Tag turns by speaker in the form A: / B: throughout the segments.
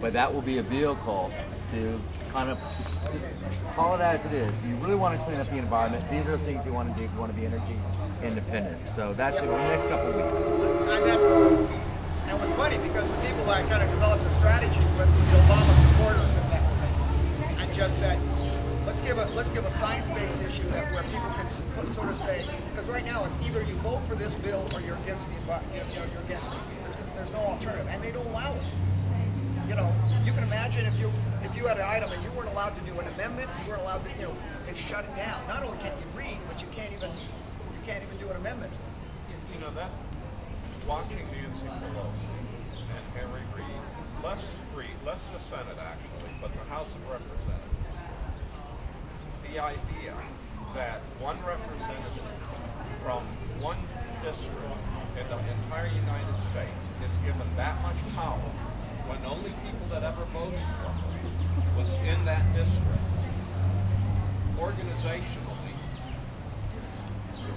A: But that will be a vehicle to kind of just call it as it is. You really want to clean up the environment. These are the things you want to do if you want to be energy independent. So that's in the next couple of weeks.
B: And it was funny because the people that kind of developed the strategy with the Obama supporters and that and just said, let's give a science-based issue that where people can sort of say, because right now it's either you vote for this bill or you're against the environment. You're against it. There's no alternative, and they don't allow it. You know, you can imagine if you had an item and you weren't allowed to do an amendment, you weren't allowed to, they shut it down. Not only can't you read, but you can't even do an amendment.
C: You know that watching Nancy Pelosi and Harry Reid, less the Senate actually, but the House of Representatives, the idea that one representative from one district in the entire United States is given that much power when the only people that ever voted for her was in that district. Organizationally,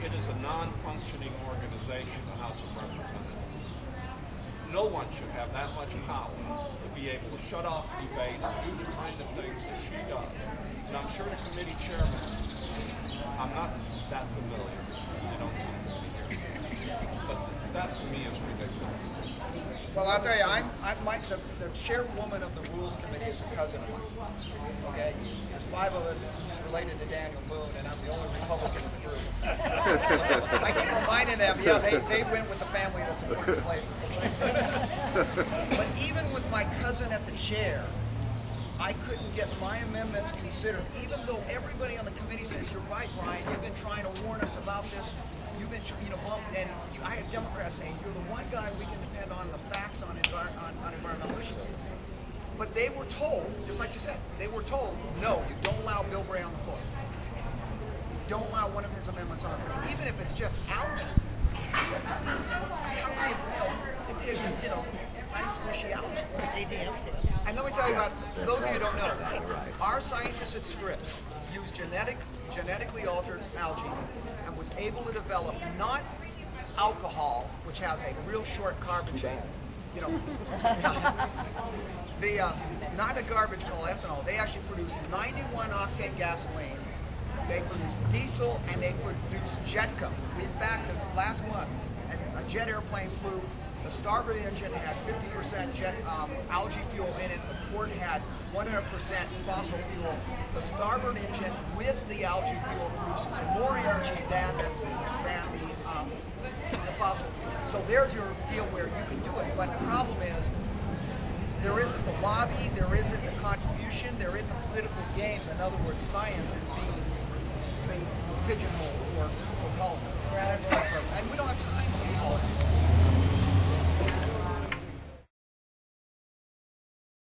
C: it is a non-functioning organization, the House of Representatives. No one should have that much power to be able to shut off debate and do the kind of things that she does. And I'm sure the committee chairman, I'm not that familiar, you don't seem to be here, but that to me is ridiculous.
B: Well, I'll tell you, the chairwoman of the Rules Committee is a cousin of mine. Okay, there's 5 of us. He's related to Daniel Boone, and I'm the only Republican in the group. I keep reminding them, yeah, they went with the family that supported slavery. But even with my cousin at the chair, I couldn't get my amendments considered, even though everybody on the committee says, you're right, Brian, you've been trying to warn us about this. You've been, and I had Democrats saying, you're the one guy we can depend on the facts on environmental issues. But they were told, just like you said, they were told, no, you don't allow Bill Bray on the floor. You don't allow one of his amendments on there, even if it's just algae. It's, nice squishy algae. And let me tell you about, those of you who don't know, our scientists at Scripps used genetically altered algae and was able to develop not alcohol, which has a real short carbon chain, not a garbage called ethanol. They actually produce 91 octane gasoline. They produce diesel and they produce jet coke. In fact, last month, a jet airplane flew. The starboard engine had 50% jet algae fuel in it. The port had 100% fossil fuel. The starboard engine with the algae fuel produces more energy than the fossil fuel. So there's your deal where you can do it. But the problem is, there isn't the lobby, there isn't the contribution, there isn't the political games. In other words, science is being pigeonholed for politics. And that's not right. And we don't have time for politics.